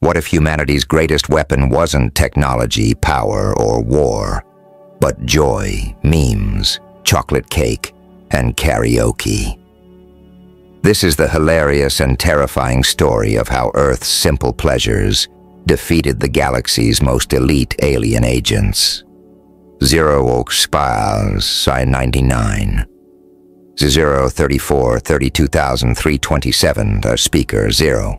What if humanity's greatest weapon wasn't technology, power, or war, but joy, memes, chocolate cake, and karaoke? This is the hilarious and terrifying story of how Earth's simple pleasures defeated the galaxy's most elite alien agents. Spies, Sci-99. 034-32327, speaker 0.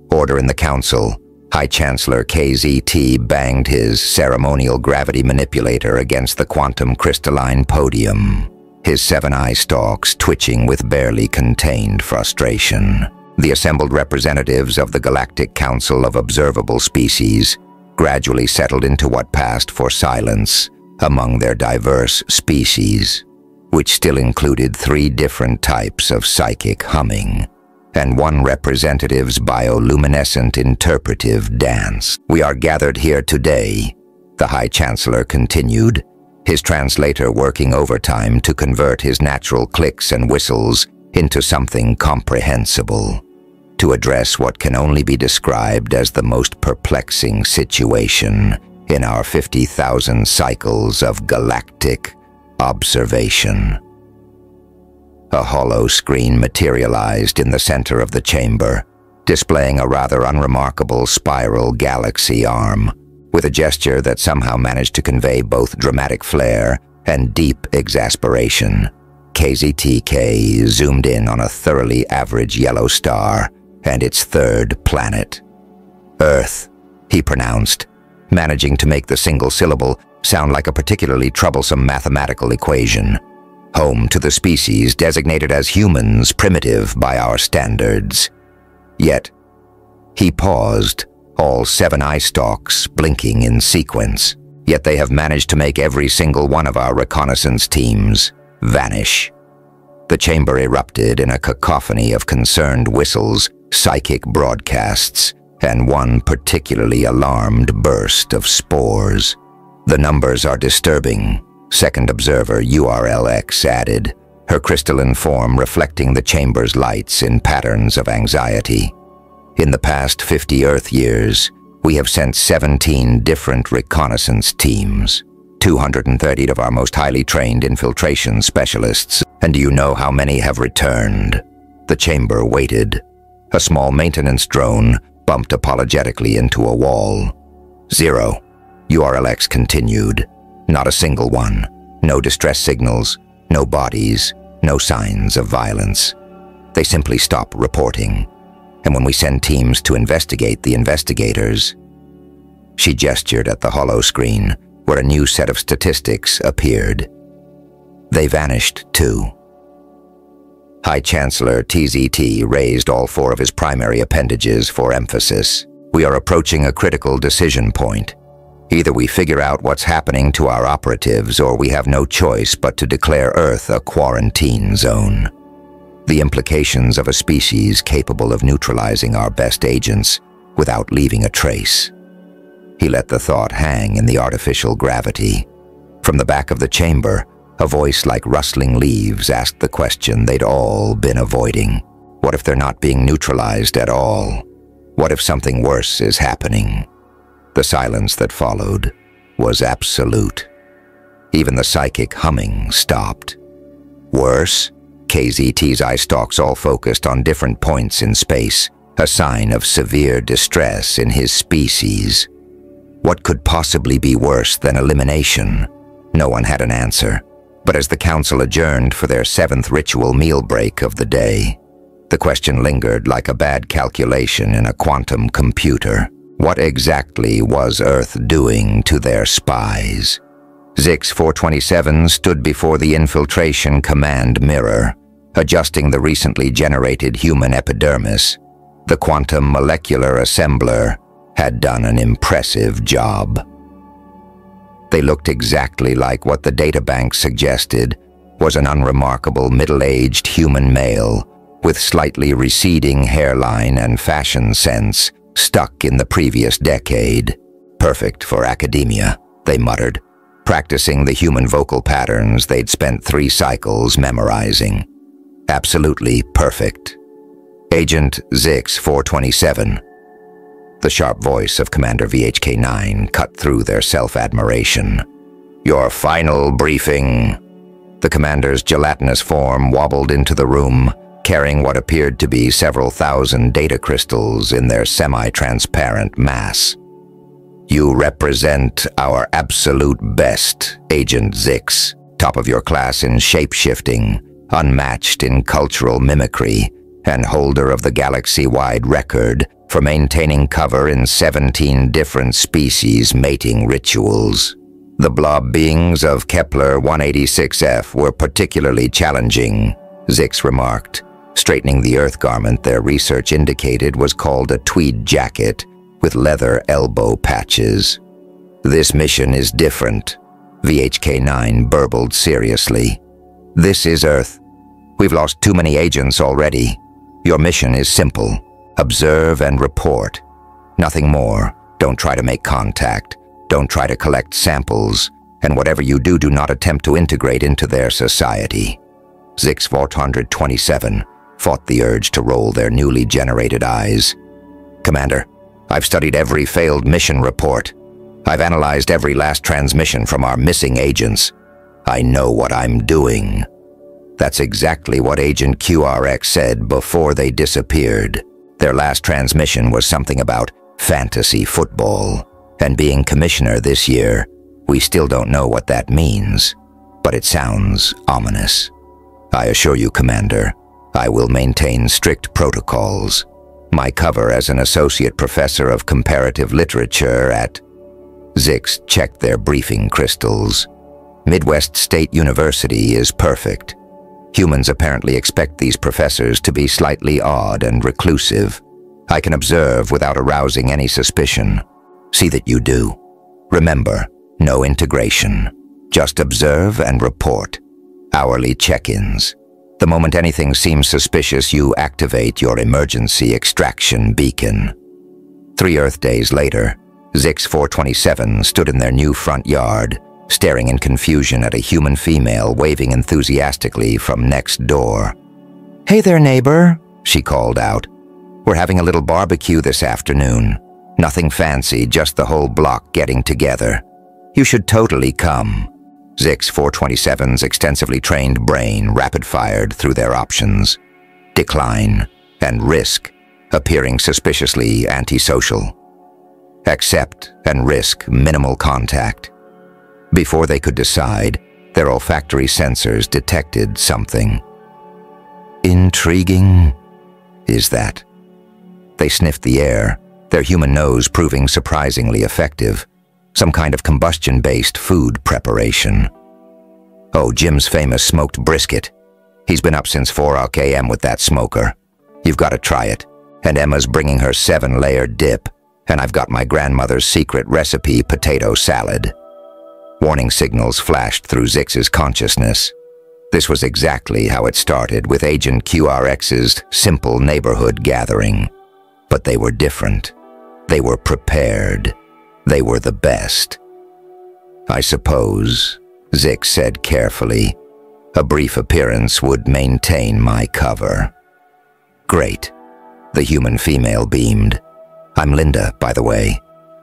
Order in the Council. High Chancellor KZT banged his ceremonial gravity manipulator against the quantum crystalline podium, his 7 eye stalks twitching with barely contained frustration. The assembled representatives of the Galactic Council of Observable Species gradually settled into what passed for silence among their diverse species, which still included 3 different types of psychic humming, and 1 representative's bioluminescent interpretive dance. "We are gathered here today," the High Chancellor continued, his translator working overtime to convert his natural clicks and whistles into something comprehensible, to address what can only be described as the most perplexing situation in our 50,000 cycles of galactic observation. A hollow screen materialized in the center of the chamber, displaying a rather unremarkable spiral galaxy arm, with a gesture that somehow managed to convey both dramatic flair and deep exasperation. KZTK zoomed in on a thoroughly average yellow star and its 3rd planet. "Earth," he pronounced, managing to make the single syllable sound like a particularly troublesome mathematical equation. "Home to the species designated as humans, primitive by our standards." Yet, he paused, all 7 eye stalks blinking in sequence. Yet they have managed to make every single one of our reconnaissance teams vanish. The chamber erupted in a cacophony of concerned whistles, psychic broadcasts, and 1 particularly alarmed burst of spores. "The numbers are disturbing," second observer URLX added, her crystalline form reflecting the chamber's lights in patterns of anxiety. "In the past 50 Earth years, we have sent 17 different reconnaissance teams, 230 of our most highly trained infiltration specialists, and do you know how many have returned?" The chamber waited. A small maintenance drone bumped apologetically into a wall. "0, URLX continued. "Not a single one. No distress signals, no bodies, no signs of violence. They simply stop reporting. And when we send teams to investigate the investigators..." She gestured at the hollow screen, where a new set of statistics appeared. "They vanished too." High Chancellor TZT raised all 4 of his primary appendages for emphasis. "We are approaching a critical decision point. Either we figure out what's happening to our operatives, or we have no choice but to declare Earth a quarantine zone. The implications of a species capable of neutralizing our best agents without leaving a trace." He let the thought hang in the artificial gravity. From the back of the chamber, a voice like rustling leaves asked the question they'd all been avoiding. What if they're not being neutralized at all? What if something worse is happening? The silence that followed was absolute. Even the psychic humming stopped. Worse? KZT's eye stalks all focused on different points in space, a sign of severe distress in his species. What could possibly be worse than elimination? No one had an answer. But as the council adjourned for their 7th ritual meal break of the day, the question lingered like a bad calculation in a quantum computer. What exactly was Earth doing to their spies? Zix 427 stood before the infiltration command mirror, adjusting the recently generated human epidermis. The quantum molecular assembler had done an impressive job. They looked exactly like what the databank suggested was an unremarkable middle-aged human male with slightly receding hairline and fashion sense stuck in the previous decade. Perfect for academia, they muttered, practicing the human vocal patterns they'd spent 3 cycles memorizing. Absolutely perfect. Agent Zix 427, The sharp voice of Commander VHK-9 cut through their self-admiration. "Your final briefing." The commander's gelatinous form wobbled into the room, carrying what appeared to be several thousand data crystals in their semi-transparent mass. "You represent our absolute best, Agent Zix, top of your class in shape-shifting, unmatched in cultural mimicry, and holder of the galaxy-wide record for maintaining cover in 17 different species mating rituals. The blob beings of Kepler 186F were particularly challenging," Zix remarked, straightening the Earth garment their research indicated was called a tweed jacket with leather elbow patches. "This mission is different," VHK-9 burbled seriously. "This is Earth. We've lost too many agents already. Your mission is simple. Observe and report. Nothing more. Don't try to make contact. Don't try to collect samples. And whatever you do, do not attempt to integrate into their society." Zix 427 fought the urge to roll their newly generated eyes. "Commander, I've studied every failed mission report. I've analyzed every last transmission from our missing agents. I know what I'm doing." That's exactly what Agent QRX said before they disappeared. Their last transmission was something about fantasy football. And being commissioner this year, we still don't know what that means. But it sounds ominous. I assure you, Commander, I will maintain strict protocols. My cover as an associate professor of comparative literature at... Zix checked their briefing crystals. Midwest State University is perfect. Humans apparently expect these professors to be slightly odd and reclusive. I can observe without arousing any suspicion. See that you do. Remember, no integration. Just observe and report. Hourly check-ins. The moment anything seems suspicious, you activate your emergency extraction beacon. 3 Earth days later, Zix 427 stood in their new front yard, staring in confusion at a human female waving enthusiastically from next door. "Hey there, neighbor," she called out. "We're having a little barbecue this afternoon. Nothing fancy, just the whole block getting together. You should totally come." Zix 427's extensively trained brain rapid-fired through their options. Decline and risk, appearing suspiciously antisocial. Accept and risk minimal contact. Before they could decide, their olfactory sensors detected something. Intriguing, is that? They sniffed the air, their human nose proving surprisingly effective. Some kind of combustion-based food preparation. Oh, Jim's famous smoked brisket. He's been up since 4 a.m. with that smoker. You've got to try it. And Emma's bringing her 7-layer dip. And I've got my grandmother's secret recipe potato salad. Warning signals flashed through Zix's consciousness. This was exactly how it started with Agent QRX's simple neighborhood gathering. But they were different. They were prepared. They were the best. "I suppose," Zix said carefully, "a brief appearance would maintain my cover." "Great," the human female beamed. "I'm Linda, by the way.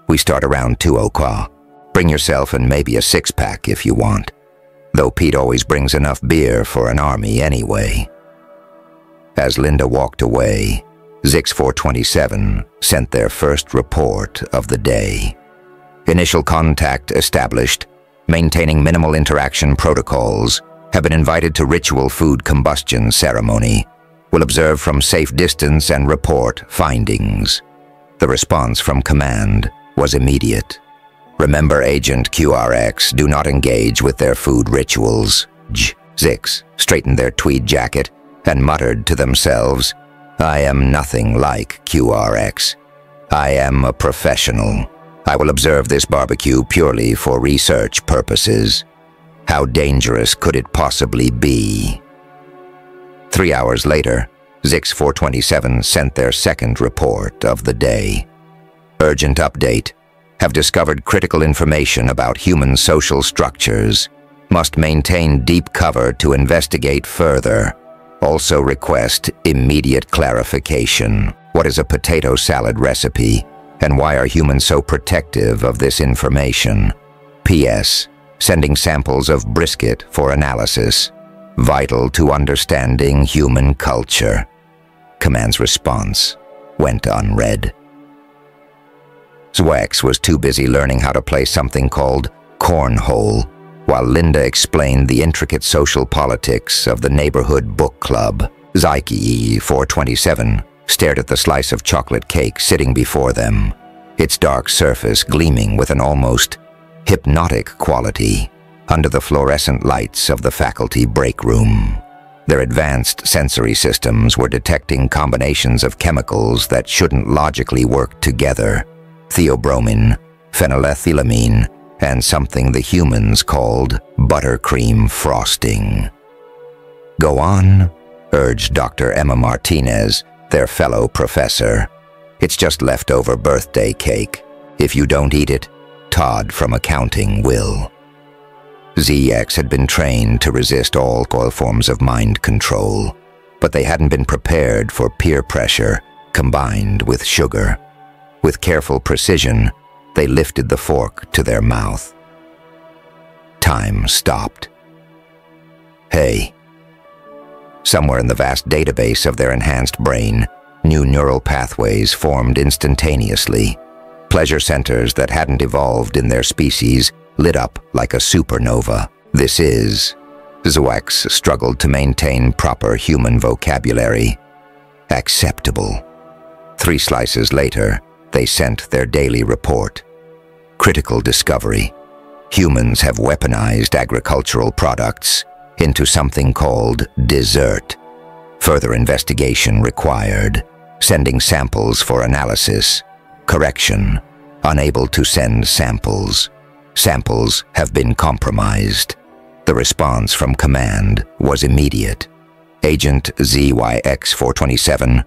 We start around 2 o'clock. Bring yourself and maybe a 6-pack if you want. Though Pete always brings enough beer for an army anyway." As Linda walked away, Zix 427 sent their first report of the day. Initial contact established, maintaining minimal interaction protocols, have been invited to ritual food combustion ceremony, will observe from safe distance and report findings. The response from command was immediate. "Remember, Agent QRX, do not engage with their food rituals." Zix straightened their tweed jacket and muttered to themselves, "I am nothing like QRX. I am a professional. I will observe this barbecue purely for research purposes. How dangerous could it possibly be?" 3 hours later, Zix 427 sent their second report of the day. "Urgent update. Have discovered critical information about human social structures. Must maintain deep cover to investigate further. Also request immediate clarification. What is a potato salad recipe? And why are humans so protective of this information? P.S. Sending samples of brisket for analysis. Vital to understanding human culture. Command's response went unread. Zwex was too busy learning how to play something called cornhole, while Linda explained the intricate social politics of the neighborhood book club. Zyke 427 stared at the slice of chocolate cake sitting before them, its dark surface gleaming with an almost hypnotic quality under the fluorescent lights of the faculty break room. Their advanced sensory systems were detecting combinations of chemicals that shouldn't logically work together: theobromine, phenylethylamine, and something the humans called buttercream frosting. "Go on," urged Dr. Emma Martinez, their fellow professor. "It's just leftover birthday cake. If you don't eat it, Todd from accounting will." ZX had been trained to resist all forms of mind control, but they hadn't been prepared for peer pressure combined with sugar. With careful precision, they lifted the fork to their mouth. Time stopped. "Hey." Somewhere in the vast database of their enhanced brain, new neural pathways formed instantaneously. Pleasure centers that hadn't evolved in their species lit up like a supernova. "This is..." Zwex struggled to maintain proper human vocabulary. "Acceptable." 3 slices later, they sent their daily report. "Critical discovery. Humans have weaponized agricultural products into something called dessert. Further investigation required. Sending samples for analysis. Correction. Unable to send samples. Samples have been compromised." The response from command was immediate. "Agent ZYX-427,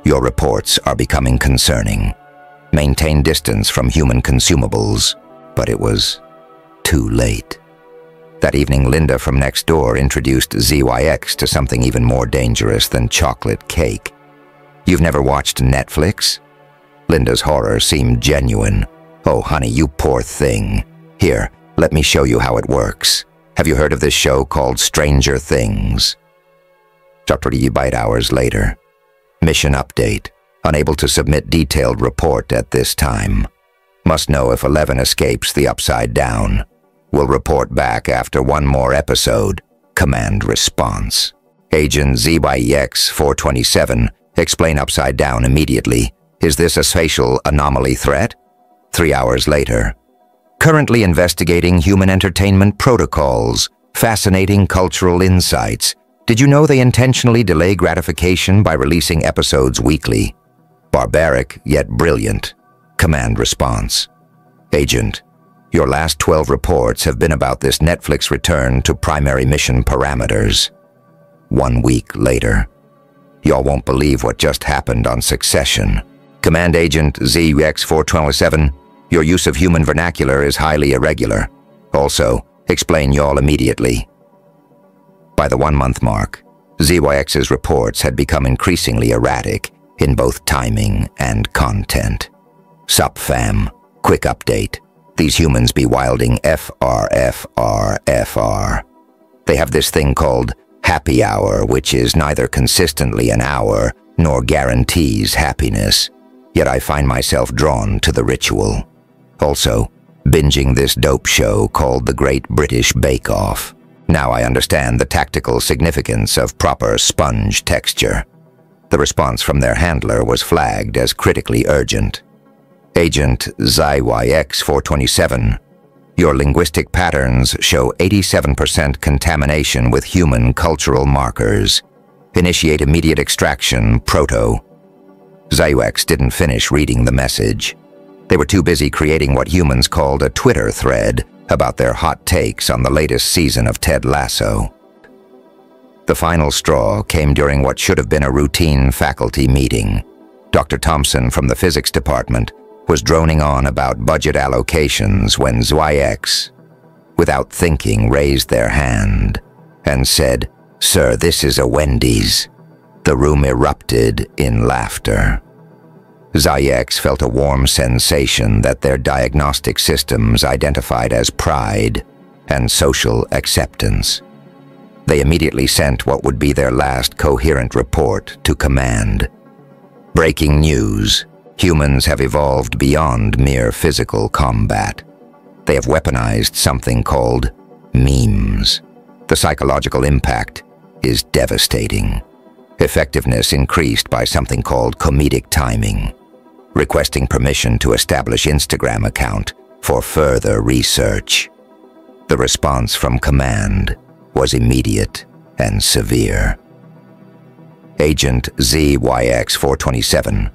your reports are becoming concerning. Maintain distance from human consumables." But it was too late. That evening, Linda from next door introduced ZYX to something even more dangerous than chocolate cake. "You've never watched Netflix?" Linda's horror seemed genuine. "Oh, honey, you poor thing. Here, let me show you how it works. Have you heard of this show called Stranger Things?" 3 hours later. "Mission update. Unable to submit detailed report at this time. Must know if 11 escapes the Upside Down. Will report back after 1 more episode." Command response. "Agent ZYX-427, explain Upside Down immediately. Is this a spatial anomaly threat?" 3 hours later. "Currently investigating human entertainment protocols. Fascinating cultural insights. Did you know they intentionally delay gratification by releasing episodes weekly? Barbaric, yet brilliant." Command response. "Agent, your last 12 reports have been about this Netflix return to primary mission parameters." 1 week later. "Y'all won't believe what just happened on Succession. Command Agent ZX-427, your use of human vernacular is highly irregular. Also, explain y'all immediately." By the 1-month mark, ZYX's reports had become increasingly erratic in both timing and content. "Sup fam, quick update. These humans be wilding FR. They have this thing called happy hour, which is neither consistently an hour nor guarantees happiness. Yet I find myself drawn to the ritual. Also, binging this dope show called The Great British Bake Off. Now I understand the tactical significance of proper sponge texture." The response from their handler was flagged as critically urgent. "Agent ZYX-427, your linguistic patterns show 87% contamination with human cultural markers. Initiate immediate extraction, proto." ZYX didn't finish reading the message. They were too busy creating what humans called a Twitter thread about their hot takes on the latest season of Ted Lasso. The final straw came during what should have been a routine faculty meeting. Dr. Thompson from the physics department was droning on about budget allocations when ZYX, without thinking, raised their hand and said, "Sir, this is a Wendy's." The room erupted in laughter. ZYX felt a warm sensation that their diagnostic systems identified as pride and social acceptance. They immediately sent what would be their last coherent report to command. Breaking news: humans have evolved beyond mere physical combat. They have weaponized something called memes. The psychological impact is devastating. Effectiveness increased by something called comedic timing. Requesting permission to establish Instagram account for further research. The response from command was immediate and severe. Agent ZYX-427,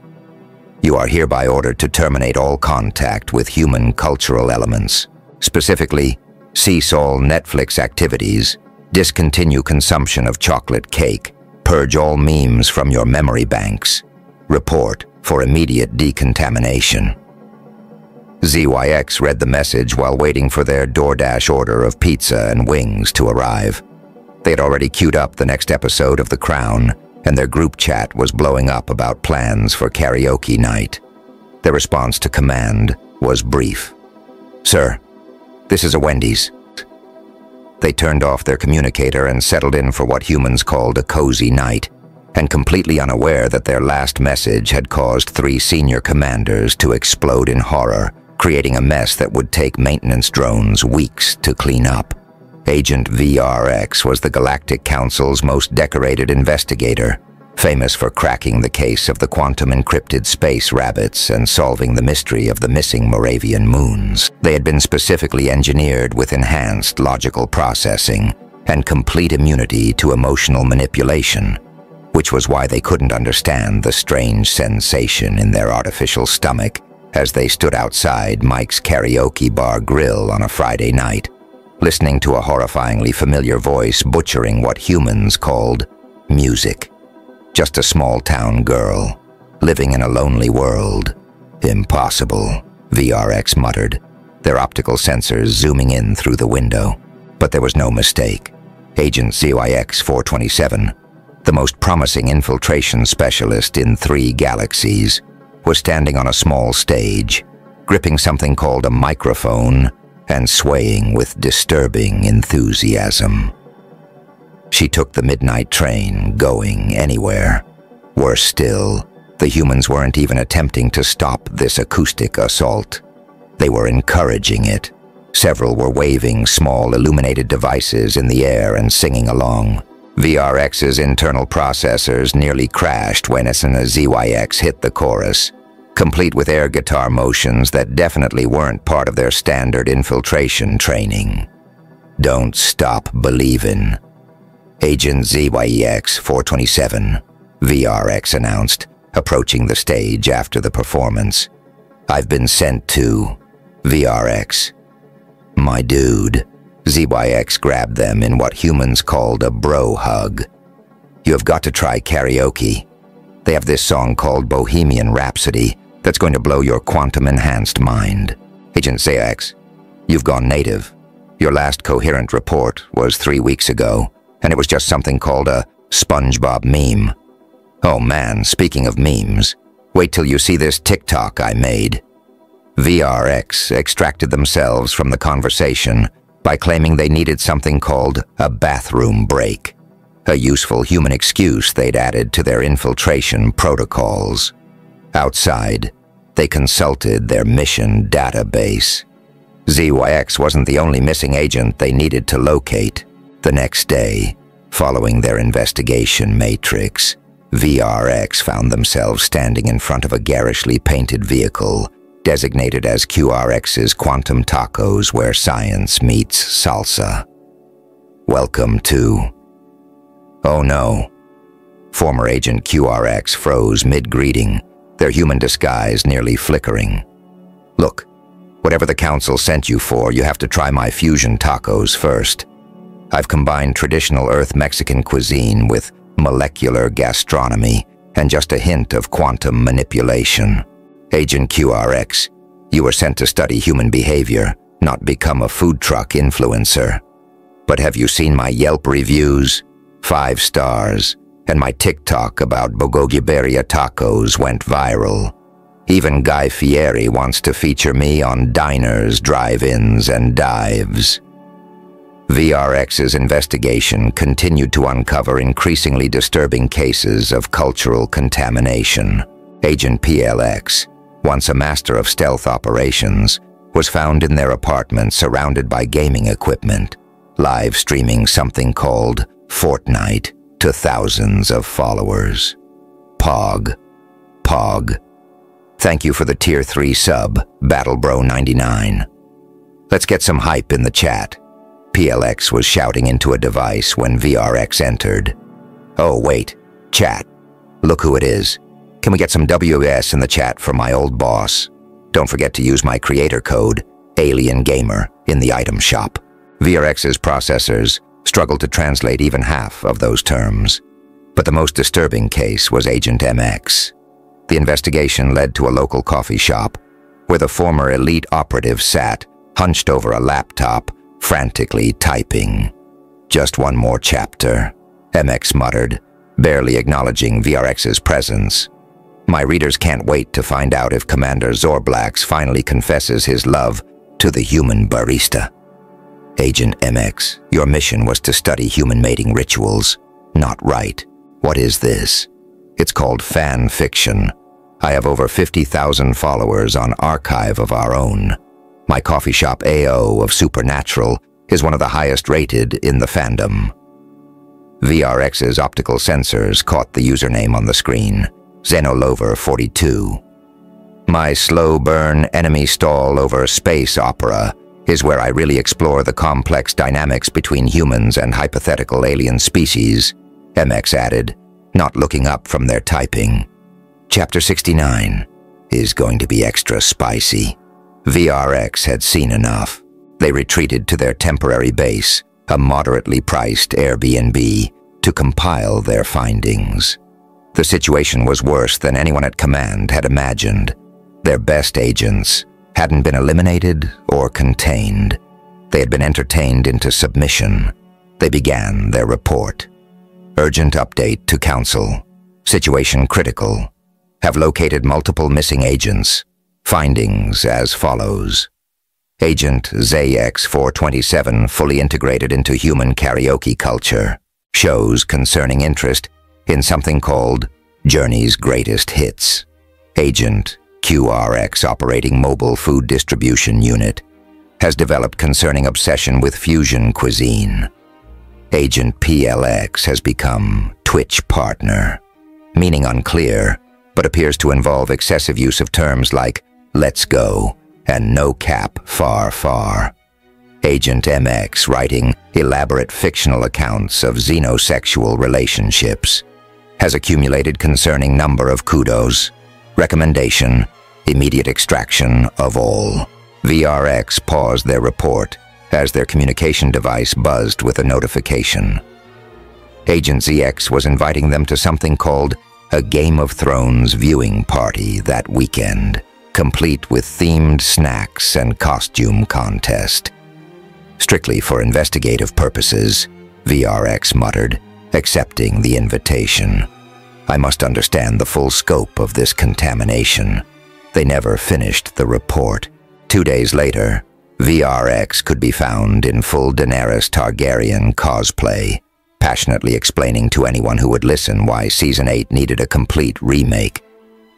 you are hereby ordered to terminate all contact with human cultural elements, specifically cease all Netflix activities, discontinue consumption of chocolate cake, purge all memes from your memory banks, report for immediate decontamination. ZYX read the message while waiting for their DoorDash order of pizza and wings to arrive. They had already queued up the next episode of The Crown, and their group chat was blowing up about plans for karaoke night. Their response to command was brief. "Sir, this is a Wendy's." They turned off their communicator and settled in for what humans called a cozy night, and completely unaware that their last message had caused 3 senior commanders to explode in horror, creating a mess that would take maintenance drones weeks to clean up. Agent VRX was the Galactic Council's most decorated investigator, famous for cracking the case of the quantum-encrypted space rabbits and solving the mystery of the missing Moravian moons. They had been specifically engineered with enhanced logical processing and complete immunity to emotional manipulation, which was why they couldn't understand the strange sensation in their artificial stomach as they stood outside Mike's karaoke bar grill on a Friday night, listening to a horrifyingly familiar voice butchering what humans called music. Just a small-town girl, living in a lonely world. Impossible, VRX muttered, their optical sensors zooming in through the window. But there was no mistake. Agent ZYX-427, the most promising infiltration specialist in 3 galaxies, was standing on a small stage, gripping something called a microphone and swaying with disturbing enthusiasm. She took the midnight train, going anywhere. Worse still, the humans weren't even attempting to stop this acoustic assault. They were encouraging it. Several were waving small illuminated devices in the air and singing along. VRX's internal processors nearly crashed when ZYX hit the chorus, complete with air guitar motions that definitely weren't part of their standard infiltration training. "Don't stop believin'." Agent ZYX-427, VRX announced, approaching the stage after the performance. "I've been sent to VRX." "My dude." ZYX grabbed them in what humans called a bro hug. "You have got to try karaoke. They have this song called Bohemian Rhapsody that's going to blow your quantum-enhanced mind." Agent ZYX, you've gone native. Your last coherent report was 3 weeks ago, and it was just something called a SpongeBob meme. Oh man, speaking of memes, wait till you see this TikTok I made. VRX extracted themselves from the conversation by claiming they needed something called a bathroom break, a useful human excuse they'd added to their infiltration protocols. Outside, they consulted their mission database. ZYX wasn't the only missing agent they needed to locate. The next day, following their investigation matrix, VRX found themselves standing in front of a garishly painted vehicle designated as QRX's Quantum Tacos, where science meets salsa. "Welcome to..." Oh no. Former Agent QRX froze mid-greeting, their human disguise nearly flickering. "Look, whatever the Council sent you for, you have to try my fusion tacos first. I've combined traditional Earth Mexican cuisine with molecular gastronomy and just a hint of quantum manipulation. Agent QRX, you were sent to study human behavior, not become a food truck influencer. But have you seen my Yelp reviews? 5 stars. And my TikTok about Bogogiberia tacos went viral. Even Guy Fieri wants to feature me on diners, drive-ins, and dives. VRX's investigation continued to uncover increasingly disturbing cases of cultural contamination. Agent PLX, once a master of stealth operations, was found in their apartment surrounded by gaming equipment, live streaming something called Fortnite to thousands of followers. Pog. Thank you for the Tier 3 sub, BattleBro99. Let's get some hype in the chat. PLX was shouting into a device when VRX entered. Oh wait, chat. Look who it is. Can we get some WS in the chat from my old boss? Don't forget to use my creator code, AlienGamer, in the item shop. VRX's processors struggled to translate even half of those terms. But the most disturbing case was Agent MX. The investigation led to a local coffee shop where the former elite operative sat, hunched over a laptop, frantically typing. Just one more chapter, MX muttered, barely acknowledging VRX's presence. My readers can't wait to find out if Commander Zorblax finally confesses his love to the human barista. Agent MX, your mission was to study human mating rituals. Not right. What is this? It's called fan fiction. I have over 50,000 followers on Archive of Our Own. My coffee shop AO of Supernatural is one of the highest rated in the fandom. VRX's optical sensors caught the username on the screen, Xenolover42. My slow burn enemy stall over space opera is where I really explore the complex dynamics between humans and hypothetical alien species, MX added, not looking up from their typing. Chapter 69 is going to be extra spicy. VRX had seen enough. They retreated to their temporary base, a moderately priced Airbnb, to compile their findings. The situation was worse than anyone at command had imagined. Their best agents hadn't been eliminated or contained. They had been entertained into submission. They began their report. Urgent update to Council. Situation critical. Have located multiple missing agents. Findings as follows. Agent ZX427 fully integrated into human karaoke culture. Shows concerning interest in something called Journey's Greatest Hits. Agent QRX operating mobile food distribution unit. Has developed concerning obsession with fusion cuisine. Agent PLX has become Twitch partner. Meaning unclear, but appears to involve excessive use of terms like let's go and no cap far far. Agent MX writing elaborate fictional accounts of xenosexual relationships. Has accumulated concerning number of kudos. Recommendation, immediate extraction of all. VRX paused their report as their communication device buzzed with a notification. Agent ZX was inviting them to something called a Game of Thrones viewing party that weekend, complete with themed snacks and costume contest. Strictly for investigative purposes, VRX muttered, accepting the invitation. I must understand the full scope of this contamination. They never finished the report. 2 days later, VRX could be found in full Daenerys Targaryen cosplay, passionately explaining to anyone who would listen why Season 8 needed a complete remake.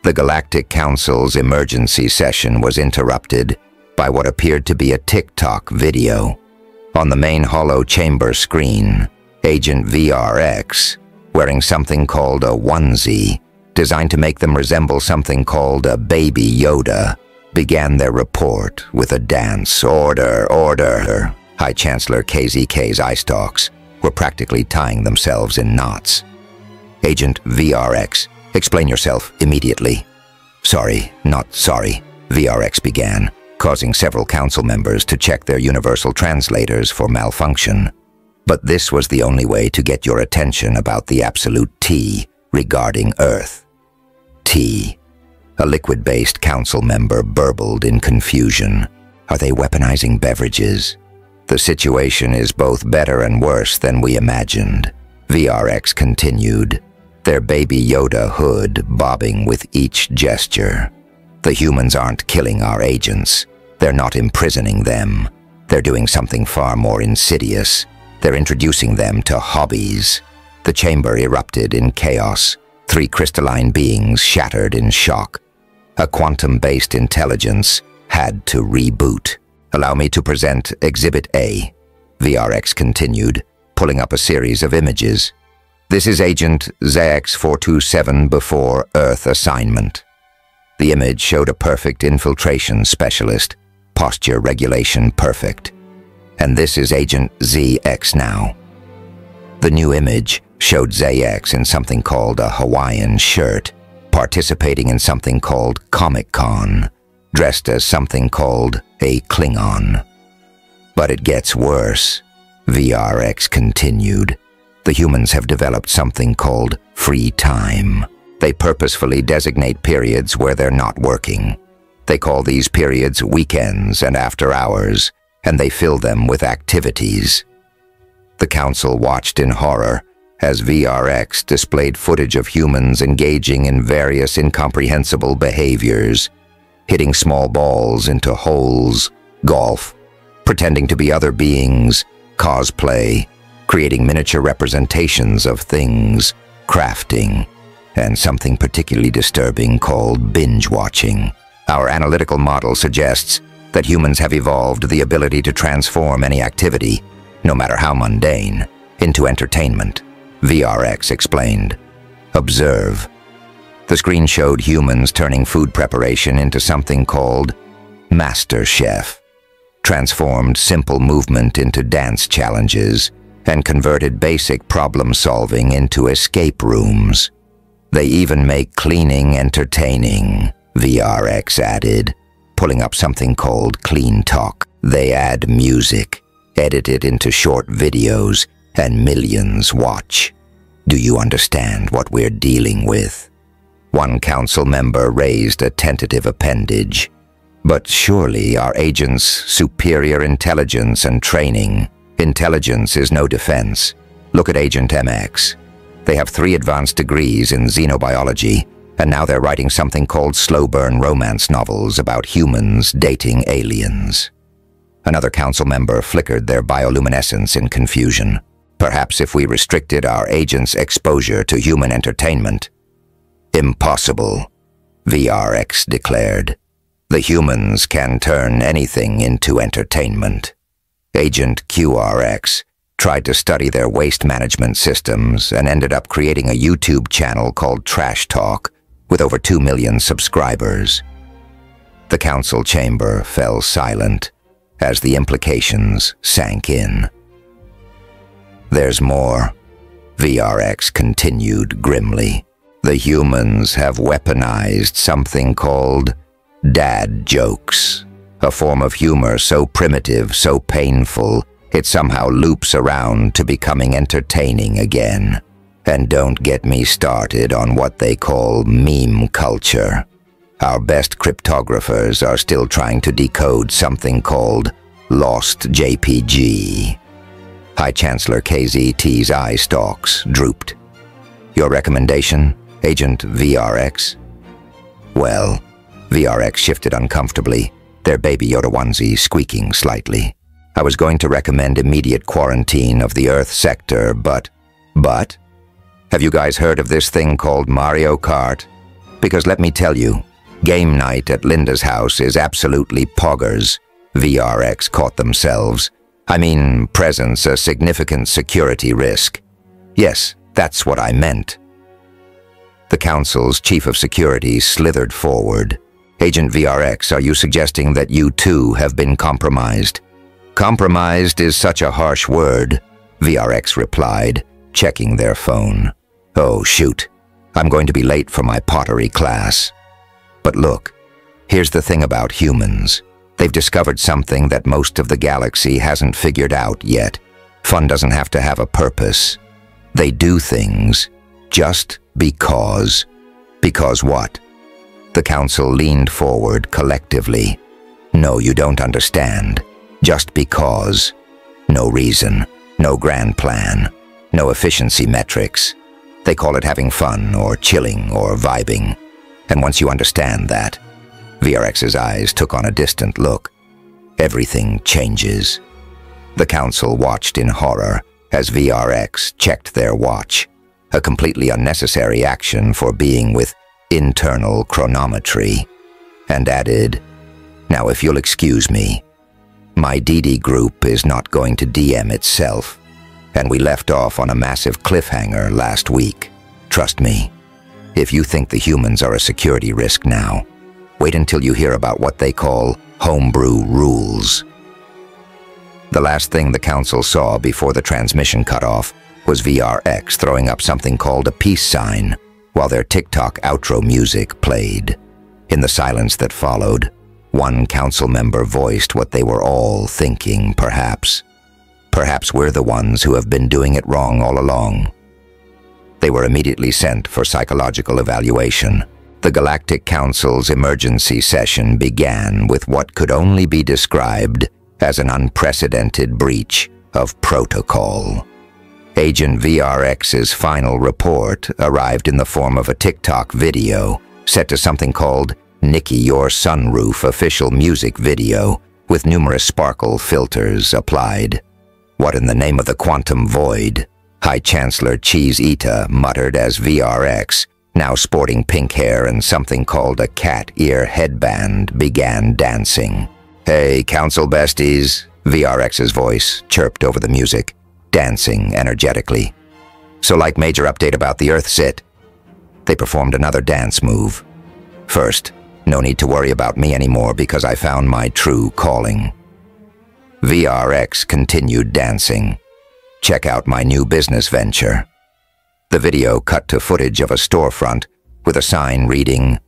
The Galactic Council's emergency session was interrupted by what appeared to be a TikTok video. On the main hollow chamber screen, Agent VRX, wearing something called a onesie, designed to make them resemble something called a baby Yoda, began their report with a dance. Order, order. High Chancellor KZK's eye stalks were practically tying themselves in knots. Agent VRX, explain yourself immediately. Sorry, not sorry, VRX began, causing several council members to check their universal translators for malfunction. But this was the only way to get your attention about the absolute tea regarding Earth. Tea. A liquid-based council member burbled in confusion. Are they weaponizing beverages? The situation is both better and worse than we imagined. VRX continued, their baby Yoda hood bobbing with each gesture. The humans aren't killing our agents. They're not imprisoning them. They're doing something far more insidious. They're introducing them to hobbies. The chamber erupted in chaos. 3 crystalline beings shattered in shock. A quantum-based intelligence had to reboot. Allow me to present Exhibit A. VRX continued, pulling up a series of images. This is Agent ZX427 before Earth assignment. The image showed a perfect infiltration specialist, posture regulation perfect. And this is Agent ZX now. The new image showed ZX in something called a Hawaiian shirt, participating in something called Comic-Con, dressed as something called a Klingon. But it gets worse. VRX continued. The humans have developed something called free time. They purposefully designate periods where they're not working. They call these periods weekends and after hours, and they fill them with activities. The Council watched in horror as VRX displayed footage of humans engaging in various incomprehensible behaviors, hitting small balls into holes, golf, pretending to be other beings, cosplay, creating miniature representations of things, crafting, and something particularly disturbing called binge-watching. Our analytical model suggests that humans have evolved the ability to transform any activity, no matter how mundane, into entertainment, VRX explained. Observe. The screen showed humans turning food preparation into something called Master Chef, transformed simple movement into dance challenges, and converted basic problem-solving into escape rooms. They even make cleaning entertaining, VRX added, pulling up something called Clean Talk. They add music, edit it into short videos, and millions watch. Do you understand what we're dealing with? One council member raised a tentative appendage. But surely our agents' superior intelligence and training. Intelligence is no defense. Look at Agent MX. They have 3 advanced degrees in xenobiology, and now they're writing something called slow-burn romance novels about humans dating aliens. Another council member flickered their bioluminescence in confusion. Perhaps if we restricted our agents' exposure to human entertainment. Impossible, VRX declared. The humans can turn anything into entertainment. Agent QRX tried to study their waste management systems and ended up creating a YouTube channel called Trash Talk with over 2 million subscribers. The council chamber fell silent as the implications sank in. There's more, VRX continued grimly. The humans have weaponized something called dad jokes, a form of humor so primitive, so painful, it somehow loops around to becoming entertaining again. And don't get me started on what they call meme culture. Our best cryptographers are still trying to decode something called lost JPG. High Chancellor KZT's eye stalks drooped. Your recommendation, Agent VRX? Well, VRX shifted uncomfortably, their Baby Yoda onesie squeaking slightly. I was going to recommend immediate quarantine of the Earth sector, but... Have you guys heard of this thing called Mario Kart? Because let me tell you, game night at Linda's house is absolutely poggers. VRX caught themselves. I mean, presents a significant security risk. Yes, that's what I meant. The Council's Chief of Security slithered forward. Agent VRX, are you suggesting that you too have been compromised? Compromised is such a harsh word, VRX replied, checking their phone. Oh, shoot. I'm going to be late for my pottery class. But look, here's the thing about humans. They've discovered something that most of the galaxy hasn't figured out yet. Fun doesn't have to have a purpose. They do things just because. Because what? The Council leaned forward collectively. No, you don't understand. Just because. No reason, no grand plan, no efficiency metrics. They call it having fun or chilling or vibing. And once you understand that, VRX's eyes took on a distant look. Everything changes. The council watched in horror as VRX checked their watch, a completely unnecessary action for being with internal chronometry, and added, "Now if you'll excuse me, my DD group is not going to DM itself, and we left off on a massive cliffhanger last week. Trust me, if you think the humans are a security risk now, wait until you hear about what they call homebrew rules." The last thing the council saw before the transmission cut off was VRX throwing up something called a peace sign while their TikTok outro music played. In the silence that followed, one council member voiced what they were all thinking, perhaps. Perhaps we're the ones who have been doing it wrong all along. They were immediately sent for psychological evaluation. The Galactic Council's emergency session began with what could only be described as an unprecedented breach of protocol. Agent VRX's final report arrived in the form of a TikTok video set to something called Nikki Your Sunroof official music video with numerous sparkle filters applied. "What in the name of the quantum void?" High Chancellor Cheese Eater muttered as VRX, now sporting pink hair and something called a cat ear headband, began dancing. "Hey, council besties," VRX's voice chirped over the music, dancing energetically. "So like major update about the Earth sit." They performed another dance move. "First, no need to worry about me anymore because I found my true calling." VRX continued dancing. "Check out my new business venture." The video cut to footage of a storefront with a sign reading,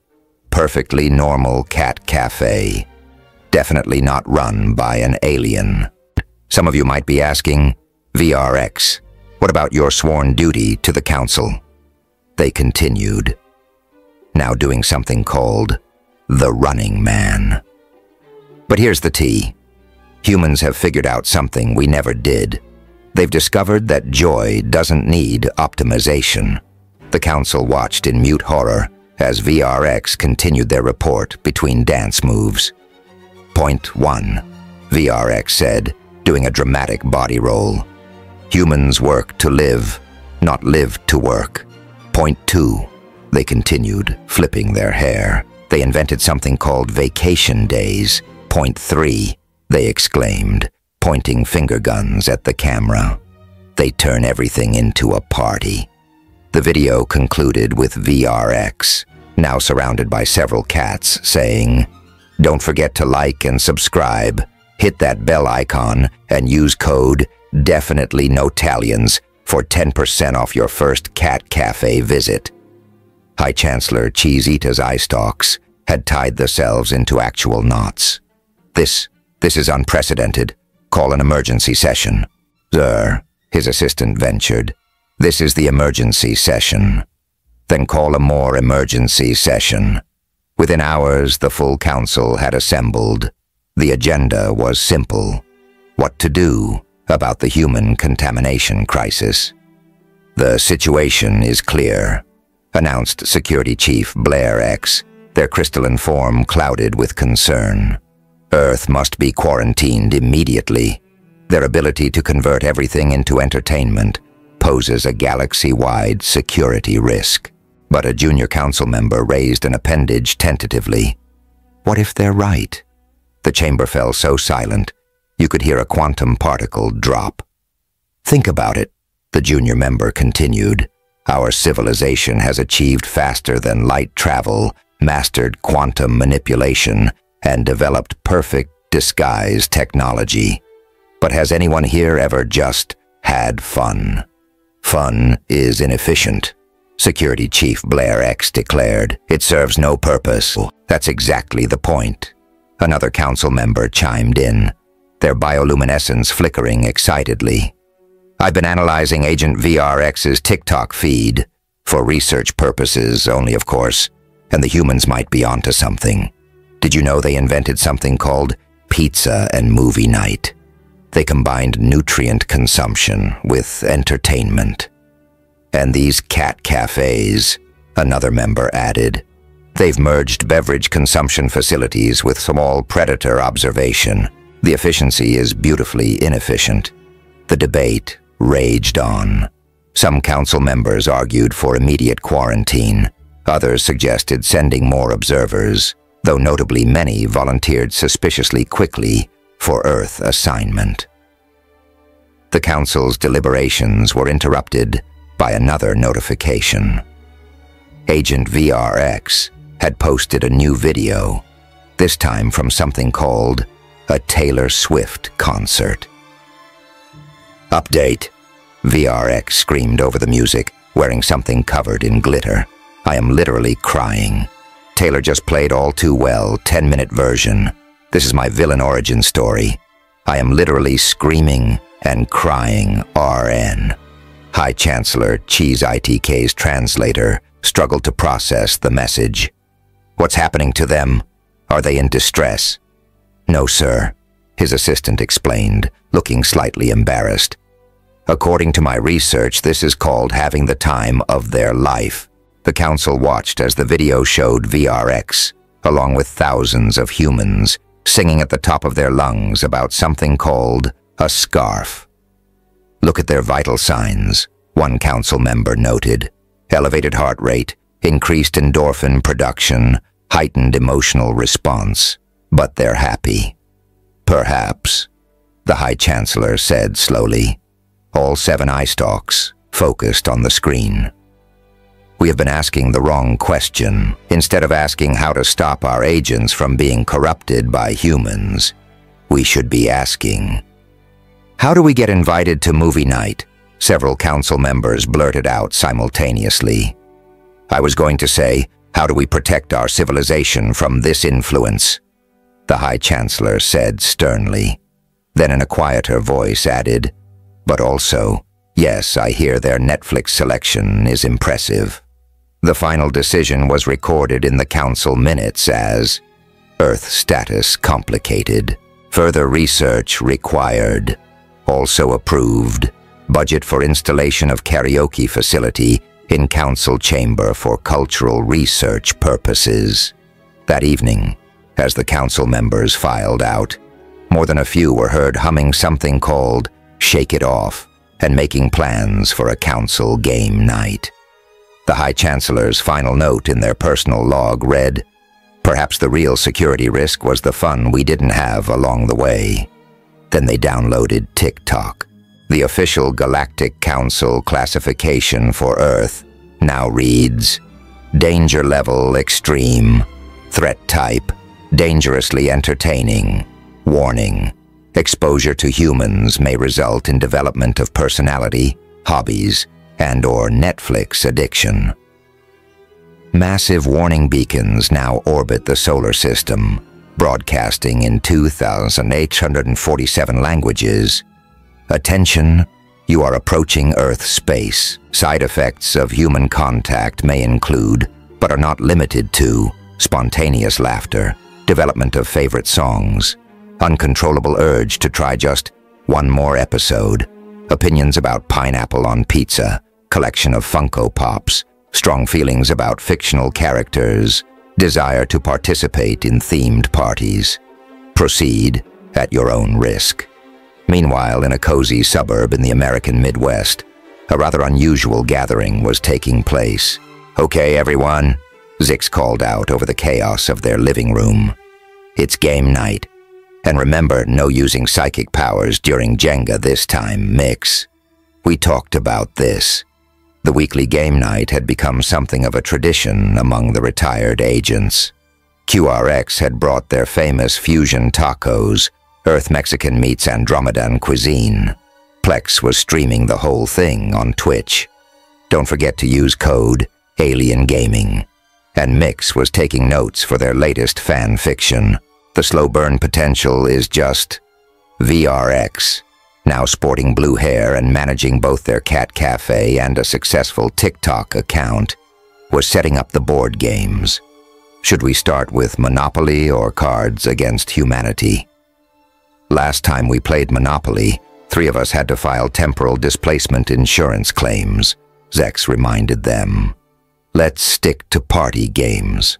"Perfectly Normal Cat Cafe. Definitely not run by an alien." Some of you might be asking, "VRX, what about your sworn duty to the council?" They continued, now doing something called the Running Man. But here's the tea. Humans have figured out something we never did. They've discovered that joy doesn't need optimization. The council watched in mute horror as VRX continued their report between dance moves. "Point 1, VRX said, doing a dramatic body roll. "Humans work to live, not live to work." "Point 2, they continued, flipping their hair. "They invented something called vacation days." "Point 3, they exclaimed, pointing finger guns at the camera. "They turn everything into a party." The video concluded with VRX, now surrounded by several cats, saying, "Don't forget to like and subscribe, hit that bell icon, and use code DEFINITELYNOTALIANS for 10% off your first cat cafe visit." High Chancellor Cheese Eater's eye stalks had tied themselves into actual knots. This is unprecedented. Call an emergency session." "Sir," his assistant ventured, "this is the emergency session." "Then call a more emergency session." Within hours, the full council had assembled. The agenda was simple: what to do about the human contamination crisis. "The situation is clear," announced Security Chief Blair X, their crystalline form clouded with concern. "Earth must be quarantined immediately. Their ability to convert everything into entertainment poses a galaxy-wide security risk." But a junior council member raised an appendage tentatively. "What if they're right?" The chamber fell so silent, you could hear a quantum particle drop. "Think about it," the junior member continued. "Our civilization has achieved faster than light travel, mastered quantum manipulation, and developed perfect disguise technology. But has anyone here ever just had fun? Fun is inefficient," Security Chief Blair X declared. "It serves no purpose." "That's exactly the point," another council member chimed in, their bioluminescence flickering excitedly. "I've been analyzing Agent VRX's TikTok feed, for research purposes only, of course, and the humans might be onto something. Did you know they invented something called pizza and movie night? They combined nutrient consumption with entertainment. And these cat cafes," another member added, They've merged beverage consumption facilities with small predator observation. The efficiency is beautifully inefficient. The debate raged on. Some council members argued for immediate quarantine. Others suggested sending more observers, though notably many volunteered suspiciously quickly for Earth assignment. The council's deliberations were interrupted by another notification. Agent VRX had posted a new video, this time from something called a Taylor Swift concert. "Update," VRX screamed over the music, wearing something covered in glitter. "I am literally crying. Taylor just played All Too Well, 10-minute version. This is my villain origin story. I am literally screaming and crying RN." High Chancellor Cheese ITK's translator struggled to process the message. "What's happening to them? Are they in distress?" "No, sir," his assistant explained, looking slightly embarrassed. "According to my research, this is called having the time of their life." The council watched as the video showed VRX, along with thousands of humans, singing at the top of their lungs about something called a scarf. "Look at their vital signs," one council member noted. "Elevated heart rate, increased endorphin production, heightened emotional response. But they're happy." "Perhaps," the High Chancellor said slowly. All 7 eye stalks focused on the screen. "We have been asking the wrong question. Instead of asking how to stop our agents from being corrupted by humans, we should be asking, how do we get invited to movie night?" Several council members blurted out simultaneously. "I was going to say, how do we protect our civilization from this influence?" the High Chancellor said sternly. Then in a quieter voice added, "But also, yes, I hear their Netflix selection is impressive." The final decision was recorded in the council minutes as Earth status complicated. Further research required. Also approved. Budget for installation of karaoke facility in council chamber for cultural research purposes. That evening, as the council members filed out, more than a few were heard humming something called Shake It Off and making plans for a council game night. The High Chancellor's final note in their personal log read, "Perhaps the real security risk was the fun we didn't have along the way." Then they downloaded TikTok. The official Galactic Council classification for Earth now reads, Danger Level Extreme, Threat Type, Dangerously Entertaining, Warning, Exposure to humans may result in development of personality, hobbies, and/or Netflix addiction. Massive warning beacons now orbit the solar system, broadcasting in 2,847 languages. Attention, you are approaching Earth space. Side effects of human contact may include, but are not limited to, spontaneous laughter, development of favorite songs, uncontrollable urge to try just one more episode, opinions about pineapple on pizza, collection of Funko Pops, strong feelings about fictional characters, desire to participate in themed parties. Proceed at your own risk. Meanwhile, in a cozy suburb in the American Midwest, a rather unusual gathering was taking place. "Okay, everyone," Zix called out over the chaos of their living room. "It's game night. And remember, no using psychic powers during Jenga this time, Mix. We talked about this." The weekly game night had become something of a tradition among the retired agents. QRX had brought their famous fusion tacos, Earth Mexican meets Andromedan cuisine. Plex was streaming the whole thing on Twitch. Don't forget to use code Alien Gaming. And Mix was taking notes for their latest fan fiction. The slow burn potential is just VRX. Now sporting blue hair and managing both their cat cafe and a successful TikTok account, was setting up the board games. Should we start with Monopoly or Cards Against Humanity? Last time we played Monopoly, 3 of us had to file temporal displacement insurance claims, Zex reminded them. Let's stick to party games.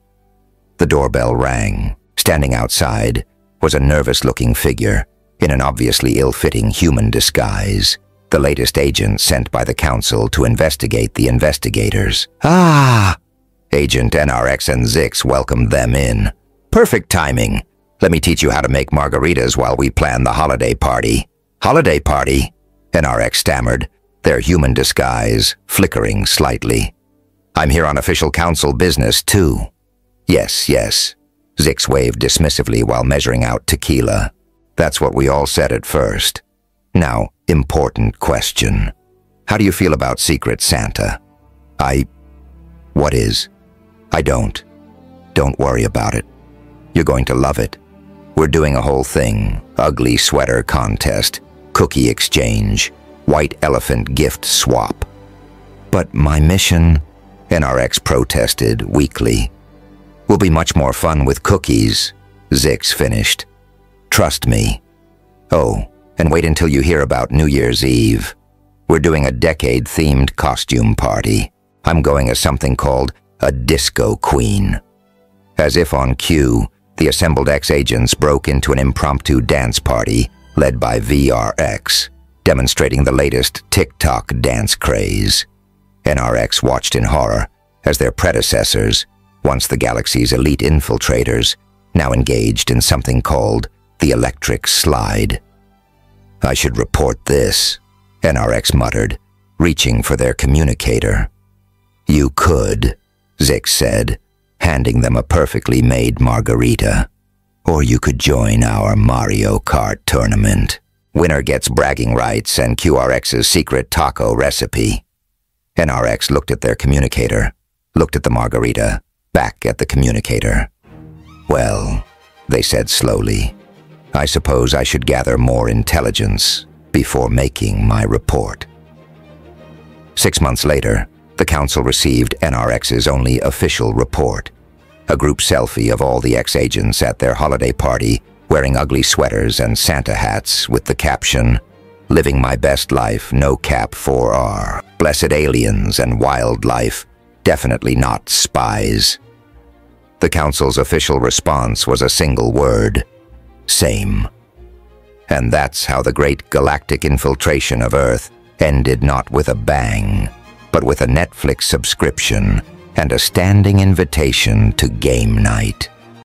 The doorbell rang. Standing outside was a nervous-looking figure in an obviously ill-fitting human disguise, the latest agent sent by the council to investigate the investigators. "Ah!" Agent NRX and Zix welcomed them in. "Perfect timing. Let me teach you how to make margaritas while we plan the holiday party." "Holiday party?" NRX stammered, their human disguise flickering slightly. "I'm here on official council business, too." Yes. Zix waved dismissively while measuring out tequila. "That's what we all said at first. Now, important question. How do you feel about Secret Santa?" What is? "I don't. Don't worry about it. You're going to love it. We're doing a whole thing. Ugly sweater contest, cookie exchange, white elephant gift swap." "But my mission," NRX protested weakly. "Will be much more fun with cookies," Zix finished. "Trust me. Oh, and wait until you hear about New Year's Eve. We're doing a decade-themed costume party. I'm going as something called a disco queen." As if on cue, the assembled ex-agents broke into an impromptu dance party led by VRX, demonstrating the latest TikTok dance craze. NRX watched in horror as their predecessors, once the galaxy's elite infiltrators, now engaged in something called the electric slide. "I should report this," NRX muttered, reaching for their communicator. "You could," Zix said, handing them a perfectly made margarita. "Or you could join our Mario Kart tournament. Winner gets bragging rights and QRX's secret taco recipe." NRX looked at their communicator, looked at the margarita, back at the communicator. "Well," they said slowly, "I suppose I should gather more intelligence before making my report." 6 months later, the council received NRX's only official report, a group selfie of all the ex-agents at their holiday party wearing ugly sweaters and Santa hats with the caption, "Living my best life, no cap 4R. Blessed aliens and wildlife, definitely not spies." The council's official response was a single word: same. And that's how the great galactic infiltration of Earth ended not with a bang, but with a Netflix subscription and a standing invitation to game night.